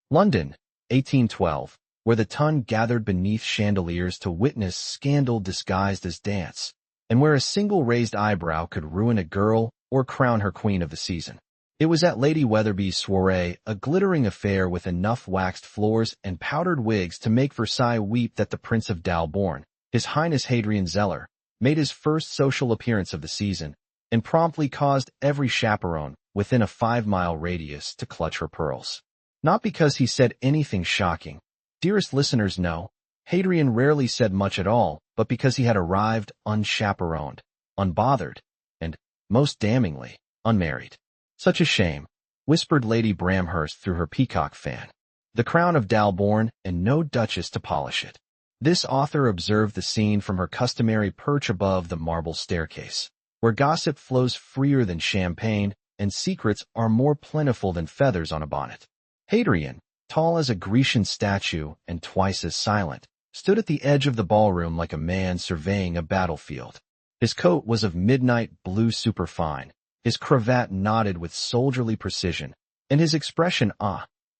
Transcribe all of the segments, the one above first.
London, 1812, where the ton gathered beneath chandeliers to witness scandal disguised as dance, and where a single raised eyebrow could ruin a girl or crown her queen of the season. It was at Lady Weatherby's soiree, a glittering affair with enough waxed floors and powdered wigs to make Versailles weep, that the Prince of Dalbourne, His Highness Hadrian Zeller, made his first social appearance of the season, and promptly caused every chaperone within a 5-mile radius to clutch her pearls. Not because he said anything shocking. Dearest listeners know, Hadrian rarely said much at all, but because he had arrived unchaperoned, unbothered, and, most damningly, unmarried. Such a shame, whispered Lady Bramhurst through her peacock fan. The crown of Dalbourne, and no duchess to polish it. This author observed the scene from her customary perch above the marble staircase, where gossip flows freer than champagne, and secrets are more plentiful than feathers on a bonnet. Hadrian, tall as a Grecian statue and twice as silent, stood at the edge of the ballroom like a man surveying a battlefield. His coat was of midnight blue superfine, his cravat knotted with soldierly precision, and his expression,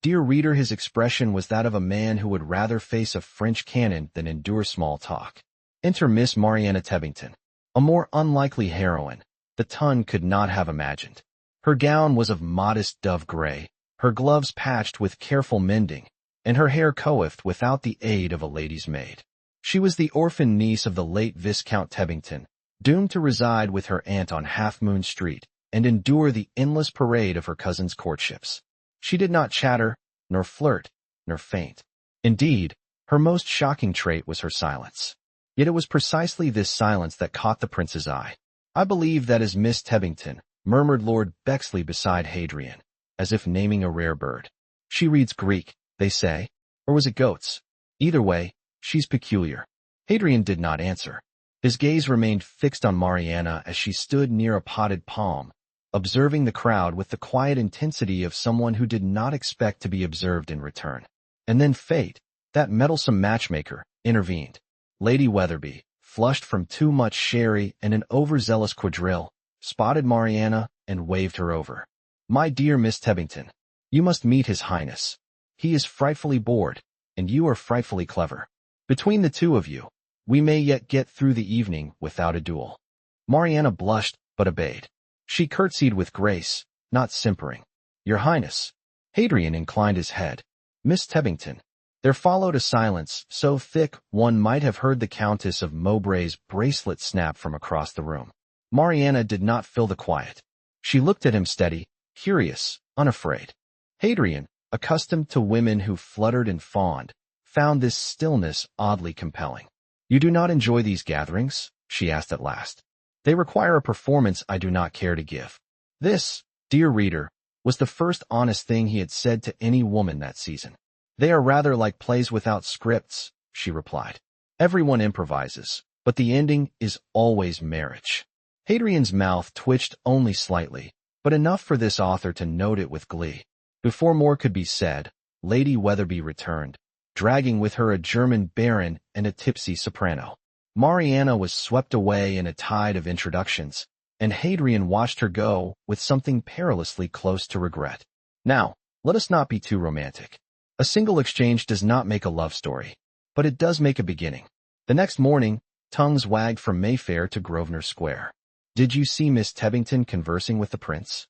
dear reader, his expression was that of a man who would rather face a French cannon than endure small talk. Enter Miss Mariana Tebbington. A more unlikely heroine the ton could not have imagined. Her gown was of modest dove gray, her gloves patched with careful mending, and her hair coiffed without the aid of a lady's maid. She was the orphan niece of the late Viscount Tebbington, doomed to reside with her aunt on Half Moon Street and endure the endless parade of her cousin's courtships. She did not chatter, nor flirt, nor faint. Indeed, her most shocking trait was her silence. Yet it was precisely this silence that caught the prince's eye. I believe that is Miss Tebbington, murmured Lord Bexley beside Hadrian, as if naming a rare bird. She reads Greek, they say, or was it goats? Either way, she's peculiar. Hadrian did not answer. His gaze remained fixed on Mariana as she stood near a potted palm, observing the crowd with the quiet intensity of someone who did not expect to be observed in return. And then fate, that meddlesome matchmaker, intervened. Lady Weatherby, flushed from too much sherry and an overzealous quadrille, spotted Mariana and waved her over. My dear Miss Tebbington, you must meet His Highness. He is frightfully bored, and you are frightfully clever. Between the two of you, we may yet get through the evening without a duel. Mariana blushed, but obeyed. She curtsied with grace, not simpering. Your Highness. Hadrian inclined his head. Miss Tebbington. There followed a silence so thick one might have heard the Countess of Mowbray's bracelet snap from across the room. Mariana did not fill the quiet. She looked at him steady, curious, unafraid. Hadrian, accustomed to women who fluttered and fawned, found this stillness oddly compelling. You do not enjoy these gatherings? She asked at last. They require a performance I do not care to give. This, dear reader, was the first honest thing he had said to any woman that season. They are rather like plays without scripts, she replied. Everyone improvises, but the ending is always marriage. Hadrian's mouth twitched only slightly, but enough for this author to note it with glee. Before more could be said, Lady Weatherby returned, dragging with her a German baron and a tipsy soprano. Mariana was swept away in a tide of introductions, and Hadrian watched her go with something perilously close to regret. Now, let us not be too romantic. A single exchange does not make a love story, but it does make a beginning. The next morning, tongues wagged from Mayfair to Grosvenor Square. Did you see Miss Tebbington conversing with the prince?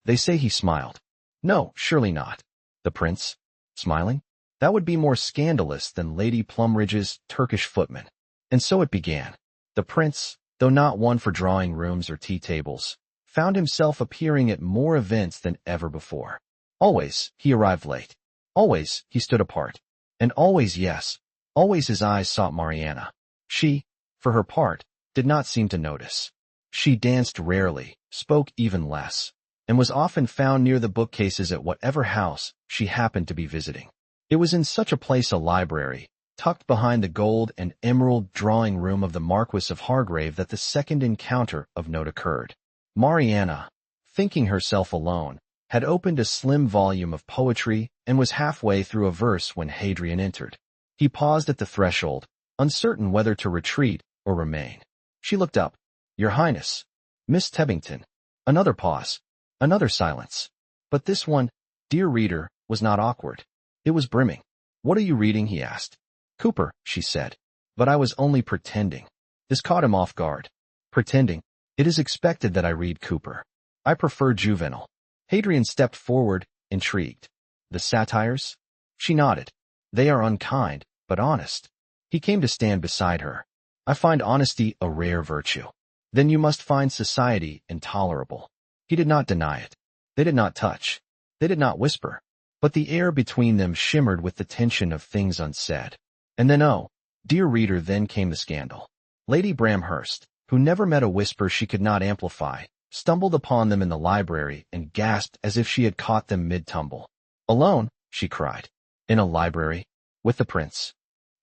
They say he smiled. No, surely not. The prince? Smiling? That would be more scandalous than Lady Plumridge's Turkish footman. And so it began. The prince, though not one for drawing rooms or tea tables, found himself appearing at more events than ever before. Always, he arrived late. Always, he stood apart. And always, yes, always his eyes sought Mariana. She, for her part, did not seem to notice. She danced rarely, spoke even less, and was often found near the bookcases at whatever house she happened to be visiting. It was in such a place a library, tucked behind the gold and emerald drawing room of the Marquis of Hargrave, that the second encounter of note occurred. Mariana, thinking herself alone, had opened a slim volume of poetry and was halfway through a verse when Hadrian entered. He paused at the threshold, uncertain whether to retreat or remain. She looked up. Your Highness. Miss Tebbington. Another pause. Another silence. But this one, dear reader, was not awkward. It was brimming. "What are you reading?" he asked. "Cooper," she said. "But I was only pretending." This caught him off guard. "Pretending? It is expected that I read Cooper. I prefer juvenile." Hadrian stepped forward, intrigued. "The satires?" She nodded. "They are unkind, but honest." He came to stand beside her. "I find honesty a rare virtue." "Then you must find society intolerable." He did not deny it. They did not touch. They did not whisper. But the air between them shimmered with the tension of things unsaid. And then, oh, dear reader, then came the scandal. Lady Bramhurst, who never met a whisper she could not amplify, stumbled upon them in the library and gasped as if she had caught them mid-tumble. "Alone?" she cried. "In a library? With the prince?"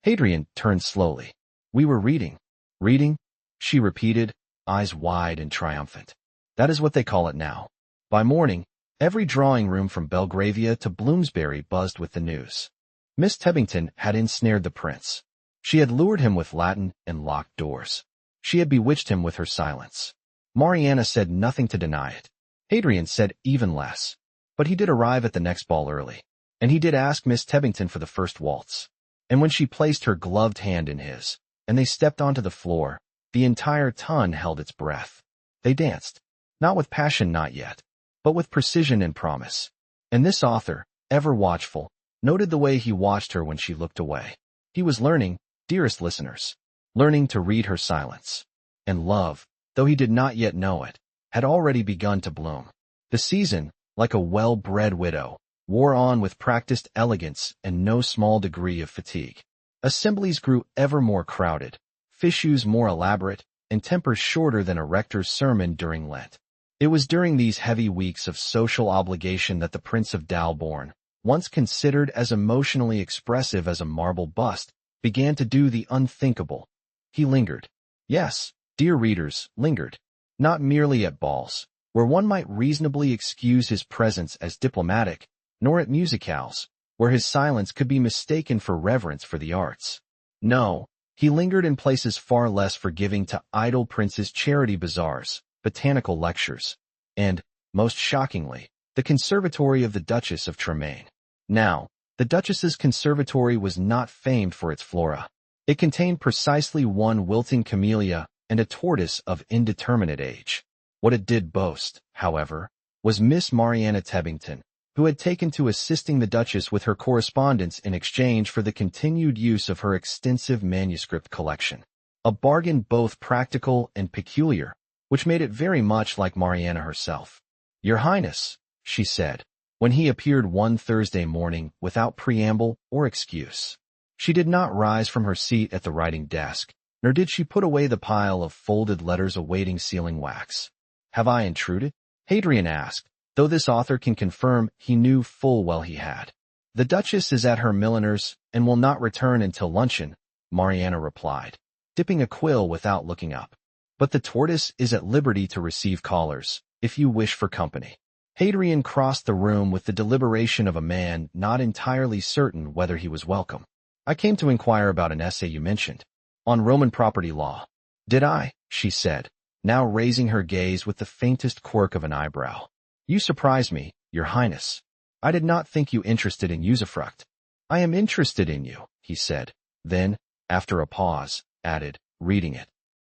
Hadrian turned slowly. "We were reading." "Reading?" she repeated, eyes wide and triumphant. "That is what they call it now." By morning, every drawing room from Belgravia to Bloomsbury buzzed with the news. Miss Tebbington had ensnared the prince. She had lured him with Latin and locked doors. She had bewitched him with her silence. Mariana said nothing to deny it. Hadrian said even less. But he did arrive at the next ball early. And he did ask Miss Tebbington for the first waltz. And when she placed her gloved hand in his, and they stepped onto the floor, the entire ton held its breath. They danced. Not with passion, not yet, but with precision and promise. And this author, ever watchful, noted the way he watched her when she looked away. He was learning, dearest listeners, learning to read her silence. And love, though he did not yet know it, had already begun to bloom. The season, like a well-bred widow, wore on with practiced elegance and no small degree of fatigue. Assemblies grew ever more crowded, fissues more elaborate, and tempers shorter than a rector's sermon during Lent. It was during these heavy weeks of social obligation that the Prince of Dalbourne, once considered as emotionally expressive as a marble bust, began to do the unthinkable. He lingered. Yes, dear readers, lingered. Not merely at balls, where one might reasonably excuse his presence as diplomatic, nor at musicales, where his silence could be mistaken for reverence for the arts. No, he lingered in places far less forgiving to idle princes' charity bazaars, botanical lectures, and, most shockingly, the conservatory of the Duchess of Tremaine. Now, the Duchess's conservatory was not famed for its flora. It contained precisely one wilting camellia and a tortoise of indeterminate age. What it did boast, however, was Miss Mariana Tebbington, who had taken to assisting the Duchess with her correspondence in exchange for the continued use of her extensive manuscript collection. A bargain both practical and peculiar, which made it very much like Mariana herself. "Your Highness," she said, when he appeared one Thursday morning without preamble or excuse. She did not rise from her seat at the writing desk, nor did she put away the pile of folded letters awaiting sealing wax. "Have I intruded?" Hadrian asked, though this author can confirm he knew full well he had. "The Duchess is at her milliner's and will not return until luncheon," Mariana replied, dipping a quill without looking up. "But the tortoise is at liberty to receive callers, if you wish for company." Hadrian crossed the room with the deliberation of a man not entirely certain whether he was welcome. "I came to inquire about an essay you mentioned, on Roman property law." "Did I?" she said, now raising her gaze with the faintest quirk of an eyebrow. "You surprise me, Your Highness. I did not think you interested in usufruct." "I am interested in you," he said, then, after a pause, added, "reading it."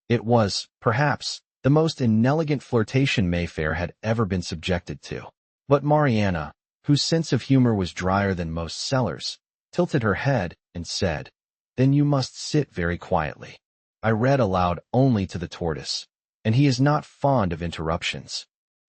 It was, perhaps, the most inelegant flirtation Mayfair had ever been subjected to. But Mariana, whose sense of humor was drier than most cellars, tilted her head and said, "Then you must sit very quietly. I read aloud only to the tortoise, and he is not fond of interruptions."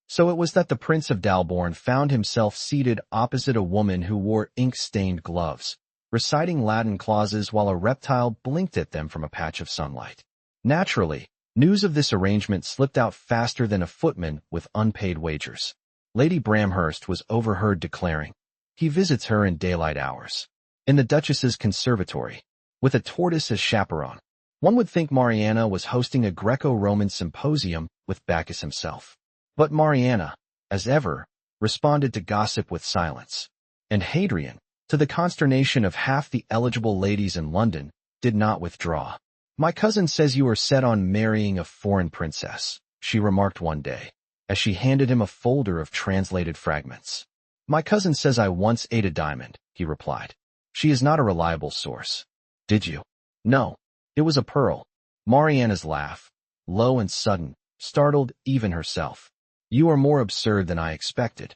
So it was that the Prince of Dalbourne found himself seated opposite a woman who wore ink-stained gloves, reciting Latin clauses while a reptile blinked at them from a patch of sunlight. Naturally, news of this arrangement slipped out faster than a footman with unpaid wagers. Lady Bramhurst was overheard declaring, "He visits her in daylight hours, in the Duchess's conservatory, with a tortoise as chaperone." One would think Mariana was hosting a Greco-Roman symposium with Bacchus himself. But Mariana, as ever, responded to gossip with silence. And Hadrian, to the consternation of half the eligible ladies in London, did not withdraw. "My cousin says you are set on marrying a foreign princess," she remarked one day, as she handed him a folder of translated fragments. My cousin says I once ate a diamond, he replied. She is not a reliable source. Did you? No. It was a pearl. Mariana's laugh, low and sudden, startled even herself. You are more absurd than I expected.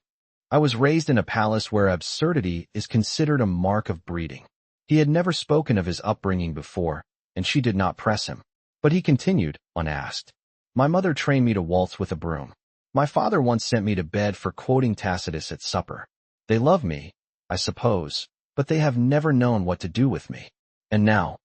I was raised in a palace where absurdity is considered a mark of breeding. He had never spoken of his upbringing before, and she did not press him. But he continued, unasked. My mother trained me to waltz with a broom. My father once sent me to bed for quoting Tacitus at supper. They love me, I suppose, but they have never known what to do with me. And now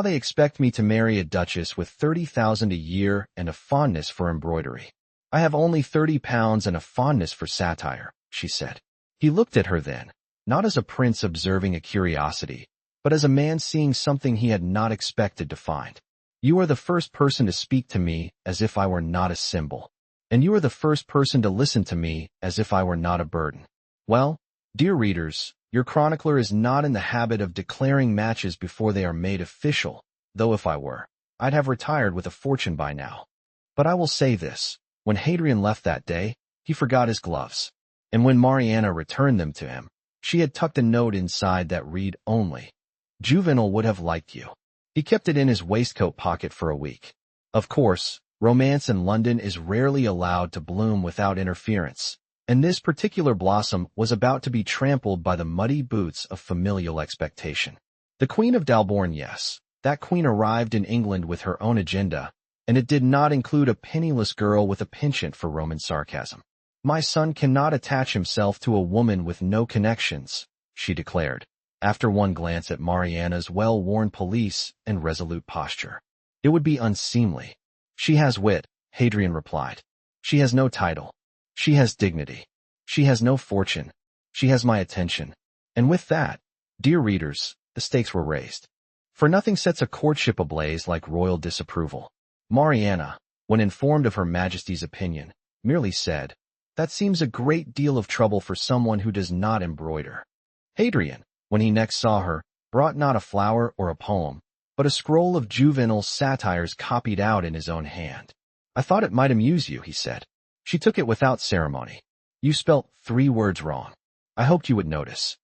they expect me to marry a duchess with 30,000 a year and a fondness for embroidery. I have only 30 pounds and a fondness for satire, she said. He looked at her then, not as a prince observing a curiosity, but as a man seeing something he had not expected to find. You are the first person to speak to me as if I were not a symbol, and you are the first person to listen to me as if I were not a burden. Well, dear readers, your chronicler is not in the habit of declaring matches before they are made official, though if I were, I'd have retired with a fortune by now. But I will say this, when Hadrian left that day, he forgot his gloves, and when Mariana returned them to him, she had tucked a note inside that read only, Juvenal would have liked you. He kept it in his waistcoat pocket for a week. Of course, romance in London is rarely allowed to bloom without interference, and this particular blossom was about to be trampled by the muddy boots of familial expectation. The Queen of Dalbourne, yes, that queen arrived in England with her own agenda, and it did not include a penniless girl with a penchant for Roman sarcasm. My son cannot attach himself to a woman with no connections, she declared, after one glance at Mariana's well-worn pelisse and resolute posture. It would be unseemly. She has wit, Hadrian replied. She has no title. She has dignity. She has no fortune. She has my attention. And with that, dear readers, the stakes were raised. For nothing sets a courtship ablaze like royal disapproval. Mariana, when informed of Her Majesty's opinion, merely said, That seems a great deal of trouble for someone who does not embroider. Hadrian, when he next saw her, brought not a flower or a poem, but a scroll of juvenile satires copied out in his own hand. I thought it might amuse you, he said. She took it without ceremony. You spelt 3 words wrong. I hoped you would notice.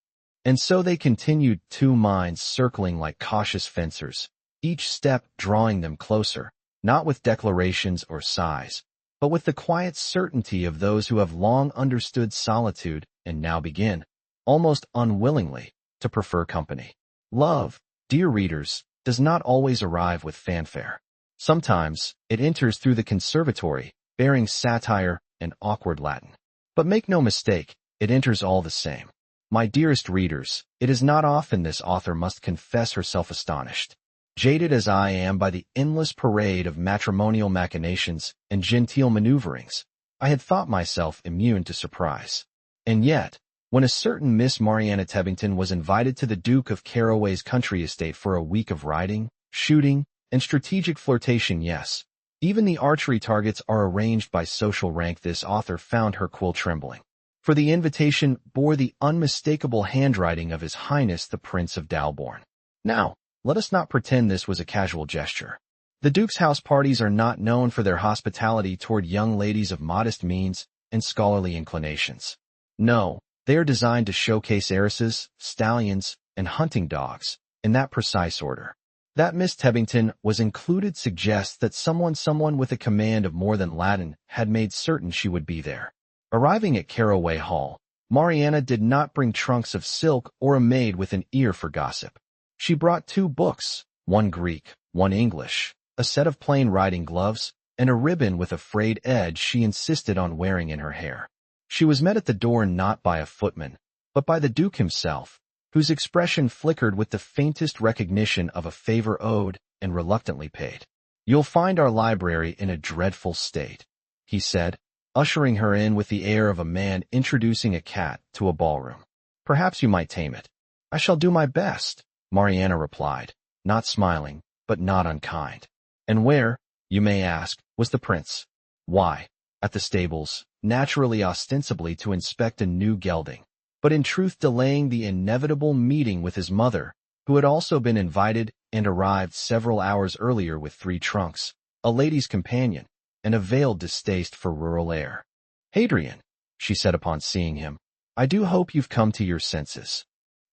And so they continued, 2 minds circling like cautious fencers, each step drawing them closer, not with declarations or sighs, but with the quiet certainty of those who have long understood solitude and now begin, almost unwillingly, to prefer company. Love, dear readers, does not always arrive with fanfare. Sometimes it enters through the conservatory, bearing satire and awkward Latin. But make no mistake, it enters all the same. My dearest readers, it is not often this author must confess herself astonished. Jaded as I am by the endless parade of matrimonial machinations and genteel maneuverings, I had thought myself immune to surprise. And yet, when a certain Miss Mariana Tebbington was invited to the Duke of Caraway's country estate for a week of riding, shooting, and strategic flirtation, yes, even the archery targets are arranged by social rank, this author found her quill trembling. For the invitation bore the unmistakable handwriting of His Highness the Prince of Dalbourne. Now, let us not pretend this was a casual gesture. The Duke's house parties are not known for their hospitality toward young ladies of modest means and scholarly inclinations. No, they are designed to showcase heiresses, stallions, and hunting dogs, in that precise order. That Miss Tebbington was included suggests that someone with a command of more than Latin had made certain she would be there. Arriving at Caraway Hall, Mariana did not bring trunks of silk or a maid with an ear for gossip. She brought 2 books, one Greek, one English, a set of plain riding gloves, and a ribbon with a frayed edge she insisted on wearing in her hair. She was met at the door not by a footman, but by the Duke himself, whose expression flickered with the faintest recognition of a favor owed and reluctantly paid. You'll find our library in a dreadful state, he said, ushering her in with the air of a man introducing a cat to a ballroom. Perhaps you might tame it. I shall do my best, Mariana replied, not smiling, but not unkind. And where, you may ask, was the prince? Why, at the stables, naturally ostensibly to inspect a new gelding, but in truth delaying the inevitable meeting with his mother, who had also been invited and arrived several hours earlier with 3 trunks, a lady's companion, and a veiled distaste for rural air. Hadrian, she said upon seeing him, I do hope you've come to your senses.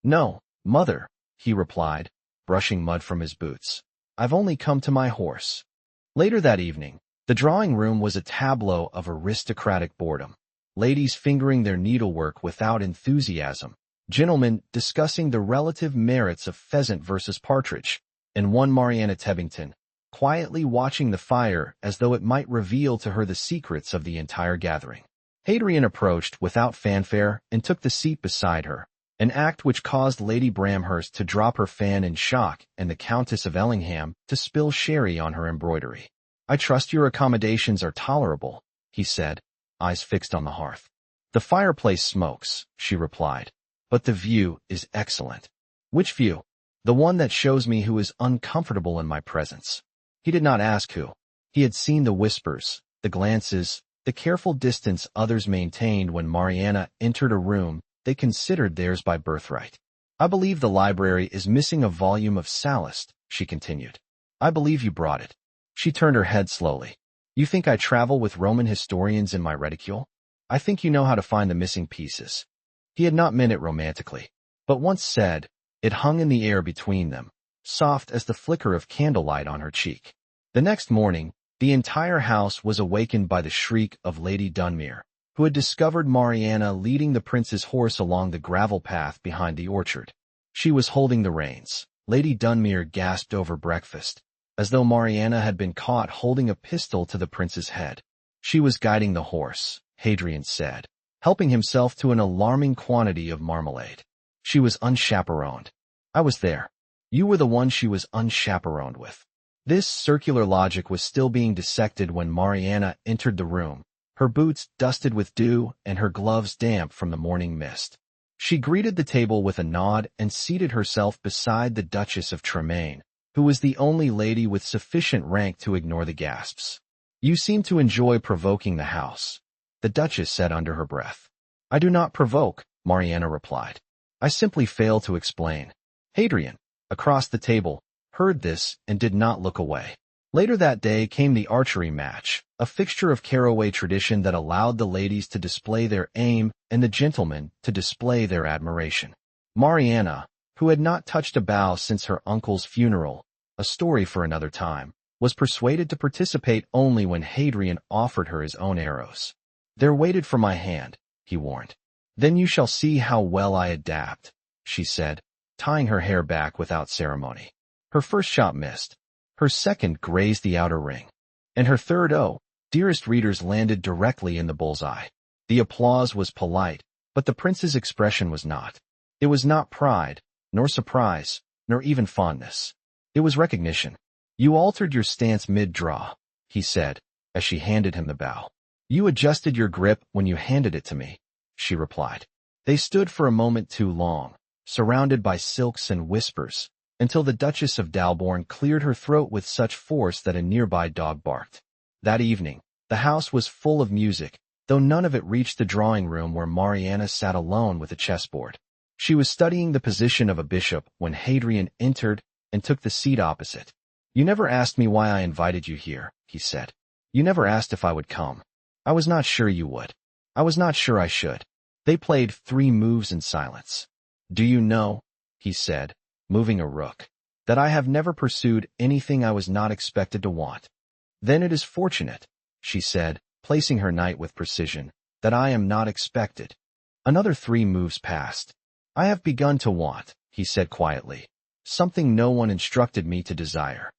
No, mother, he replied, brushing mud from his boots. I've only come to my horse. Later that evening, the drawing room was a tableau of aristocratic boredom. Ladies fingering their needlework without enthusiasm, gentlemen discussing the relative merits of pheasant versus partridge, and one Mariana Tebbington, quietly watching the fire as though it might reveal to her the secrets of the entire gathering. Hadrian approached without fanfare and took the seat beside her, an act which caused Lady Bramhurst to drop her fan in shock and the Countess of Ellingham to spill sherry on her embroidery. I trust your accommodations are tolerable, he said, eyes fixed on the hearth. The fireplace smokes, she replied, but the view is excellent. Which view? The one that shows me who is uncomfortable in my presence. He did not ask who. He had seen the whispers, the glances, the careful distance others maintained when Mariana entered a room they considered theirs by birthright. I believe the library is missing a volume of Sallust, she continued. I believe you brought it. She turned her head slowly. You think I travel with Roman historians in my reticule? I think you know how to find the missing pieces. He had not meant it romantically, but once said, it hung in the air between them, soft as the flicker of candlelight on her cheek. The next morning, the entire house was awakened by the shriek of Lady Dunmere, who had discovered Mariana leading the prince's horse along the gravel path behind the orchard. She was holding the reins. Lady Dunmere gasped over breakfast, as though Mariana had been caught holding a pistol to the prince's head. She was guiding the horse, Hadrian said, helping himself to an alarming quantity of marmalade. She was unchaperoned. I was there. You were the one she was unchaperoned with. This circular logic was still being dissected when Mariana entered the room, her boots dusted with dew and her gloves damp from the morning mist. She greeted the table with a nod and seated herself beside the Duchess of Tremaine, who was the only lady with sufficient rank to ignore the gasps. You seem to enjoy provoking the house, the Duchess said under her breath. I do not provoke, Mariana replied. I simply fail to explain. Hadrian, across the table, heard this and did not look away. Later that day came the archery match, a fixture of caraway tradition that allowed the ladies to display their aim and the gentlemen to display their admiration. Mariana, who had not touched a bow since her uncle's funeral, a story for another time, was persuaded to participate only when Hadrian offered her his own arrows. They're weighted for my hand, he warned. Then you shall see how well I adapt, she said, tying her hair back without ceremony. Her first shot missed. Her second grazed the outer ring. And her third, oh, dearest readers, landed directly in the bullseye. The applause was polite, but the prince's expression was not. It was not pride, nor surprise, nor even fondness. It was recognition. You altered your stance mid-draw, he said, as she handed him the bow. You adjusted your grip when you handed it to me, she replied. They stood for a moment too long, surrounded by silks and whispers, until the Duchess of Dalbourne cleared her throat with such force that a nearby dog barked. That evening, the house was full of music, though none of it reached the drawing room where Mariana sat alone with a chessboard. She was studying the position of a bishop when Hadrian entered and took the seat opposite. You never asked me why I invited you here, he said. You never asked if I would come. I was not sure you would. I was not sure I should. They played 3 moves in silence. Do you know, he said, moving a rook, that I have never pursued anything I was not expected to want. Then it is fortunate, she said, placing her knight with precision, that I am not expected. Another 3 moves passed. I have begun to want, he said quietly, something no one instructed me to desire.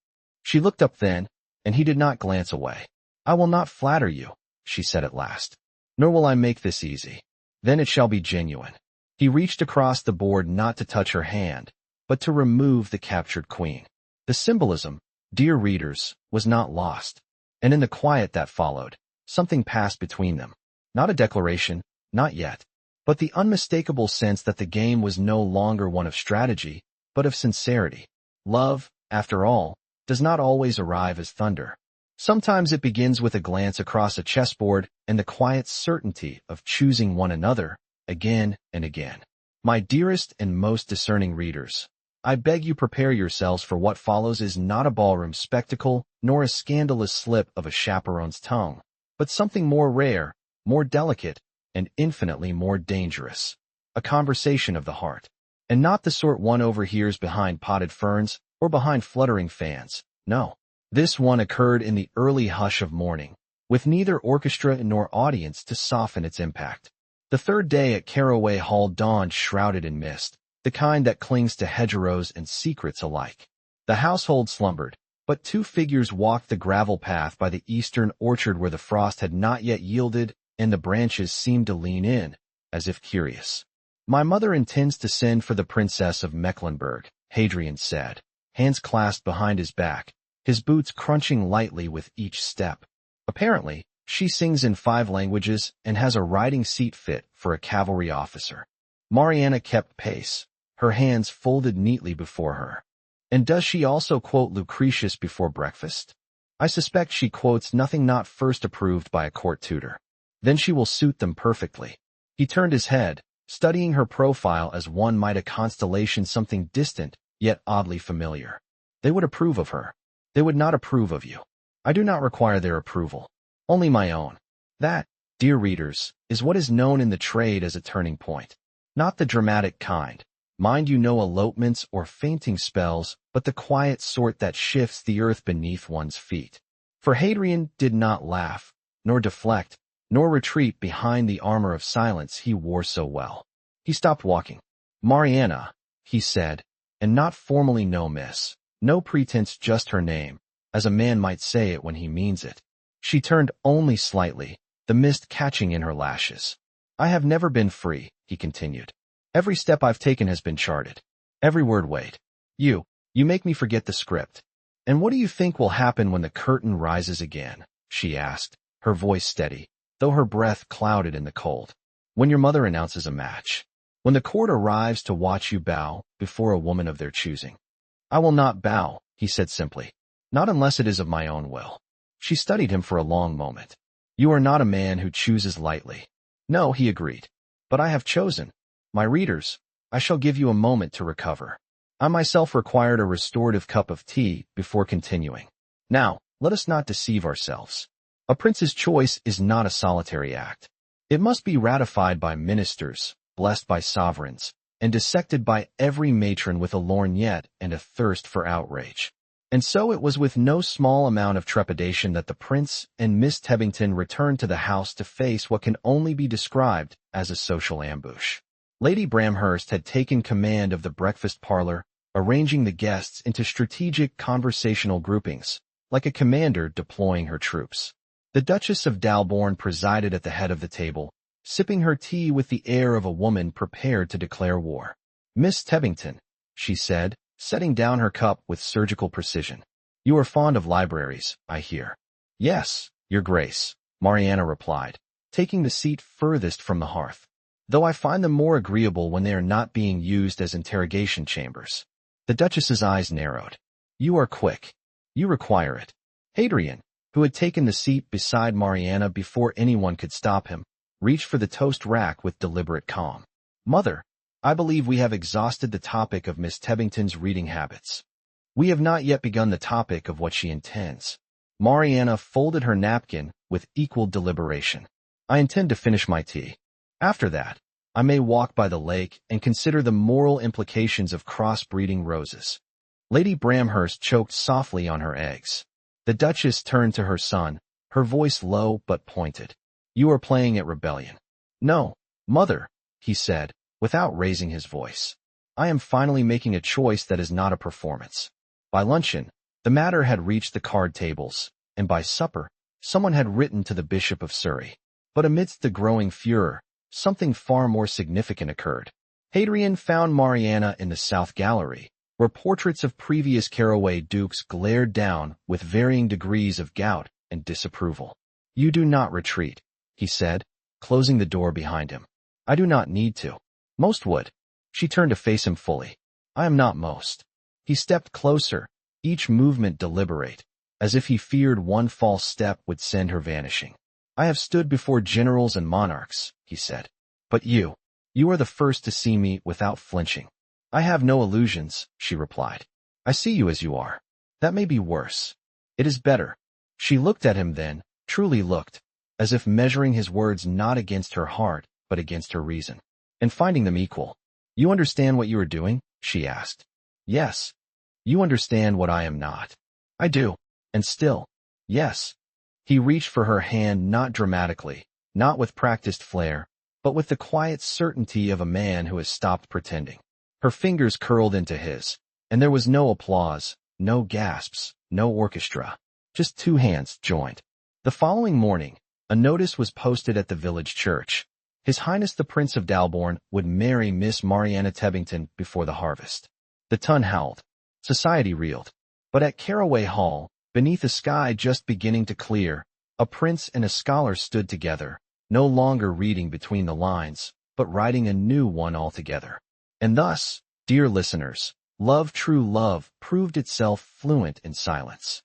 She looked up then, and he did not glance away. I will not flatter you, she said at last, nor will I make this easy. Then it shall be genuine. He reached across the board not to touch her hand, but to remove the captured queen. The symbolism, dear readers, was not lost. And in the quiet that followed, something passed between them. Not a declaration, not yet, but the unmistakable sense that the game was no longer one of strategy, but of sincerity. Love, after all, does not always arrive as thunder. Sometimes it begins with a glance across a chessboard and the quiet certainty of choosing one another, again and again. My dearest and most discerning readers, I beg you prepare yourselves for what follows is not a ballroom spectacle, nor a scandalous slip of a chaperone's tongue, but something more rare, more delicate, and infinitely more dangerous. A conversation of the heart. And not the sort one overhears behind potted ferns or behind fluttering fans. No. This one occurred in the early hush of morning, with neither orchestra nor audience to soften its impact. The third day at Caraway Hall dawned shrouded in mist, the kind that clings to hedgerows and secrets alike. The household slumbered, but two figures walked the gravel path by the eastern orchard where the frost had not yet yielded, and the branches seemed to lean in, as if curious. "My mother intends to send for the Princess of Mecklenburg," Hadrian said, hands clasped behind his back, his boots crunching lightly with each step. "Apparently, she sings in 5 languages and has a riding seat fit for a cavalry officer." Mariana kept pace, her hands folded neatly before her. "And does she also quote Lucretius before breakfast? I suspect she quotes nothing not first approved by a court tutor. Then she will suit them perfectly." He turned his head, studying her profile as one might a constellation, something distant, yet oddly familiar. "They would approve of her. They would not approve of you. I do not require their approval. Only my own. That, dear readers, is what is known in the trade as a turning point. Not the dramatic kind. Mind you, no elopements or fainting spells, but the quiet sort that shifts the earth beneath one's feet." For Hadrian did not laugh, nor deflect, nor retreat behind the armor of silence he wore so well. He stopped walking. "Mariana," he said, and not formally no miss, no pretense, just her name, as a man might say it when he means it. She turned only slightly, the mist catching in her lashes. "I have never been free," he continued. "Every step I've taken has been charted. Every word weighed. You make me forget the script." "And what do you think will happen when the curtain rises again?" she asked, her voice steady, though her breath clouded in the cold. "When your mother announces a match. When the court arrives to watch you bow before a woman of their choosing." "I will not bow," he said simply. "Not unless it is of my own will." She studied him for a long moment. "You are not a man who chooses lightly." "No," he agreed. "But I have chosen. My readers, I shall give you a moment to recover. I myself required a restorative cup of tea before continuing. Now, let us not deceive ourselves. A prince's choice is not a solitary act. It must be ratified by ministers, blessed by sovereigns, and dissected by every matron with a lorgnette and a thirst for outrage. And so it was with no small amount of trepidation that the prince and Miss Tebbington returned to the house to face what can only be described as a social ambush. Lady Bramhurst had taken command of the breakfast parlor, arranging the guests into strategic conversational groupings, like a commander deploying her troops. The Duchess of Dalbourne presided at the head of the table, sipping her tea with the air of a woman prepared to declare war. "Miss Tebbington," she said, setting down her cup with surgical precision. "You are fond of libraries, I hear." "Yes, Your Grace," Mariana replied, taking the seat furthest from the hearth, "though I find them more agreeable when they are not being used as interrogation chambers." The Duchess's eyes narrowed. "You are quick. You require it." Hadrian, who had taken the seat beside Mariana before anyone could stop him, reached for the toast rack with deliberate calm. "Mother, I believe we have exhausted the topic of Miss Tebbington's reading habits. We have not yet begun the topic of what she intends." Mariana folded her napkin with equal deliberation. "I intend to finish my tea. After that, I may walk by the lake and consider the moral implications of cross-breeding roses." Lady Bramhurst choked softly on her eggs. The Duchess turned to her son, her voice low but pointed. "You are playing at rebellion." "No, Mother," he said, without raising his voice. "I am finally making a choice that is not a performance." By luncheon, the matter had reached the card tables, and by supper, someone had written to the Bishop of Surrey. But amidst the growing furor, something far more significant occurred. Hadrian found Mariana in the South Gallery, where portraits of previous Caraway dukes glared down with varying degrees of gout and disapproval. "You do not retreat," he said, closing the door behind him. "I do not need to. Most would." She turned to face him fully. "I am not most." He stepped closer, each movement deliberate, as if he feared one false step would send her vanishing. "I have stood before generals and monarchs," he said. "But you are the first to see me without flinching." "I have no illusions," she replied. "I see you as you are. That may be worse. It is better." She looked at him then, truly looked, as if measuring his words not against her heart, but against her reason, and finding them equal. "You understand what you are doing?" she asked. "Yes." "You understand what I am not?" "I do." "And still?" "Yes." He reached for her hand, not dramatically, not with practiced flair, but with the quiet certainty of a man who has stopped pretending. Her fingers curled into his, and there was no applause, no gasps, no orchestra, just two hands joined. The following morning, a notice was posted at the village church. His Highness the Prince of Dalbourne would marry Miss Mariana Tebbington before the harvest. The ton howled. Society reeled. But at Caraway Hall, beneath a sky just beginning to clear, a prince and a scholar stood together, no longer reading between the lines, but writing a new one altogether. And thus, dear listeners, love, true love, proved itself fluent in silence.